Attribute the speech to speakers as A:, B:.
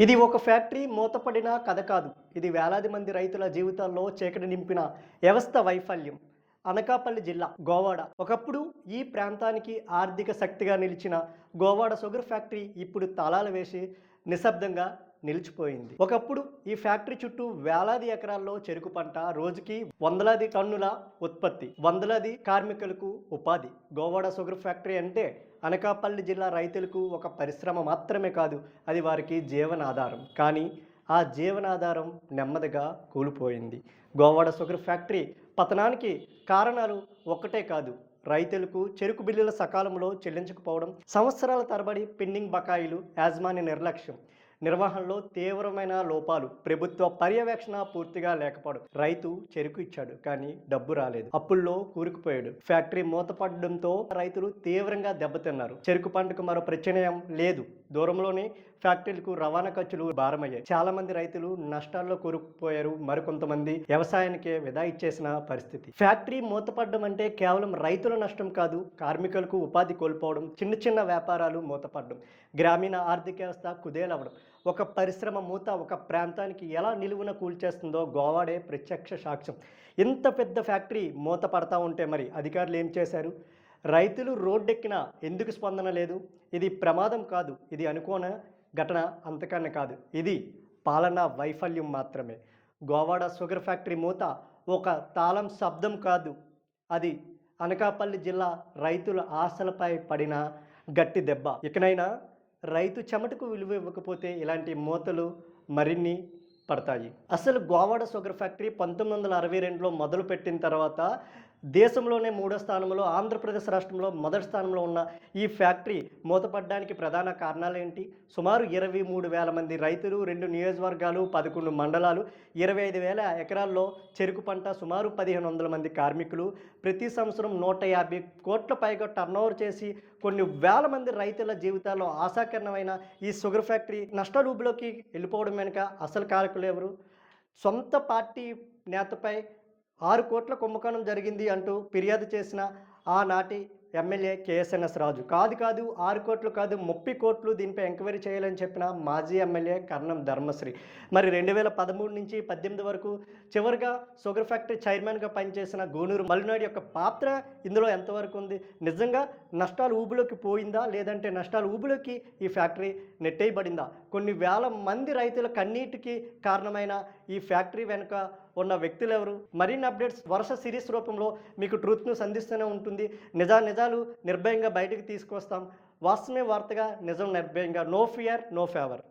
A: ఇది ఒక ఫ్యాక్టరీ మూతపడిన కథ కాదు. ఇది వేలాది మంది రైతుల జీవితాల్లో చీకటి నింపిన వ్యవస్థ వైఫల్యం. అనకాపల్లి జిల్లా గోవాడ ఒకప్పుడు ఈ ప్రాంతానికి ఆర్థిక శక్తిగా నిలిచిన గోవాడ షుగర్ ఫ్యాక్టరీ ఇప్పుడు తాళాలు వేసి నిశ్శబ్దంగా నిలిచిపోయింది. ఒకప్పుడు ఈ ఫ్యాక్టరీ చుట్టూ వేలాది ఎకరాల్లో చెరుకు పంట, రోజుకి వందలాది టన్నుల ఉత్పత్తి, వందలాది కార్మికులకు ఉపాధి. గోవాడ షుగర్ ఫ్యాక్టరీ అంటే అనకాపల్లి జిల్లా రైతులకు ఒక పరిశ్రమ మాత్రమే కాదు, అది వారికి జీవనాధారం. కానీ ఆ జీవనాధారం నెమ్మదిగా కూలిపోయింది. గోవాడ షుగర్ ఫ్యాక్టరీ పతనానికి కారణాలు ఒక్కటే కాదు. రైతులకు చెరుకు బిల్లుల సకాలంలో చెల్లించకపోవడం, సంవత్సరాల తరబడి పెండింగ్ బకాయిలు, యాజమాన్య నిర్లక్ష్యం, నిర్వహణలో తీవ్రమైన లోపాలు, ప్రభుత్వ పర్యవేక్షణ పూర్తిగా లేకపోవడం. రైతు చెరుకు ఇచ్చాడు కానీ డబ్బు రాలేదు, అప్పుల్లో కూరుకుపోయాడు. ఫ్యాక్టరీ మూతపడడంతో రైతులు తీవ్రంగా దెబ్బతిన్నారు. చెరుకు పంటకు మరో ప్రత్యామ్నాయం లేదు. దూరంలోనే ఫ్యాక్టరీలకు రవాణా ఖర్చులు భారమయ్యాయి. చాలా మంది రైతులు నష్టాల్లో కూరుకుపోయారు. మరికొంతమంది వ్యవసాయానికే విదా ఇచ్చేసిన పరిస్థితి. ఫ్యాక్టరీ మూతపడడం అంటే కేవలం రైతుల నష్టం కాదు, కార్మికులకు ఉపాధి కోల్పోవడం, చిన్న చిన్న వ్యాపారాలు మూతపడడం, గ్రామీణ ఆర్థిక వ్యవస్థ కుదేలవడం. ఒక పరిశ్రమ మూత ఒక ప్రాంతానికి ఎలా నిలువున కూల్చేస్తుందో గోవాడే ప్రత్యక్ష సాక్ష్యం. ఇంత పెద్ద ఫ్యాక్టరీ మూత పడతా ఉంటే మరి అధికారులు ఏం చేశారు? రైతులు రోడ్డెక్కినా ఎందుకు స్పందన లేదు? ఇది ప్రమాదం కాదు, ఇది అనుకోన ఘటన అంతకన్నా కాదు, ఇది పాలనా వైఫల్యం మాత్రమే. గోవాడ షుగర్ ఫ్యాక్టరీ మూత ఒక తాళం శబ్దం కాదు, అది అనకాపల్లి జిల్లా రైతుల ఆశలపై పడిన గట్టి దెబ్బ. ఇకనైనా రైతు చెమటకు విలువ ఇవ్వకపోతే ఇలాంటి మూతలు మరిన్ని పడతాయి. అసలు గోవాడ షుగర్ ఫ్యాక్టరీ 1962లో మొదలుపెట్టిన తర్వాత దేశంలోనే 3వ స్థానంలో, ఆంధ్రప్రదేశ్ రాష్ట్రంలో మొదటి స్థానంలో ఉన్న ఈ ఫ్యాక్టరీ మూతపడడానికి ప్రధాన కారణాలు ఏంటి? సుమారు 23,000 మంది రైతులు, 2 నియోజకవర్గాలు, 11 మండలాలు, 25,000 ఎకరాల్లో చెరుకు పంట, సుమారు 1,500 మంది కార్మికులు, ప్రతి సంవత్సరం 150 కోట్ల పైగా టర్నోవర్ చేసి కొన్ని వేల మంది రైతుల జీవితాల్లో ఆశాకరణమైన ఈ షుగర్ ఫ్యాక్టరీ నష్టాల ఊబిలోకి వెళ్ళిపోవడం వెనుక అసలు కారకులు ఎవరు? సొంత పార్టీ నేతపై 6 కోట్ల కుంభకోణం జరిగింది అంటూ ఫిర్యాదు చేసిన ఆనాటి ఎమ్మెల్యే కేఎస్ఎన్ఎస్ రాజు. కాదు 6 కోట్లు కాదు 30 కోట్లు దీనిపై ఎంక్వైరీ చేయాలని చెప్పిన మాజీ ఎమ్మెల్యే కర్ణం ధర్మశ్రీ. మరి 2013 నుంచి 18 వరకు చివరిగా షుగర్ ఫ్యాక్టరీ చైర్మన్గా పనిచేసిన గూనూరు మల్లినాయుడు యొక్క పాత్ర ఇందులో ఎంతవరకు ఉంది? నిజంగా నష్టాలు ఊబిలోకి పోయిందా, లేదంటే నష్టాలు ఊబిలోకి ఈ ఫ్యాక్టరీ నెట్టేయబడిందా? కొన్ని వేల మంది రైతుల కన్నీటికి కారణమైన ఈ ఫ్యాక్టరీ వెనుక ఉన్న వ్యక్తులు ఎవరు? మరిన్ని అప్డేట్స్ వరుస సిరీస్ రూపంలో మీకు ట్రూత్ న్యూస్ అందిస్తూనే ఉంటుంది. నిజాలు నిర్భయంగా బయటకు తీసుకొస్తాం. వాస్తవమే వార్తగా, నిజం నిర్భయంగా. No fear, no favour.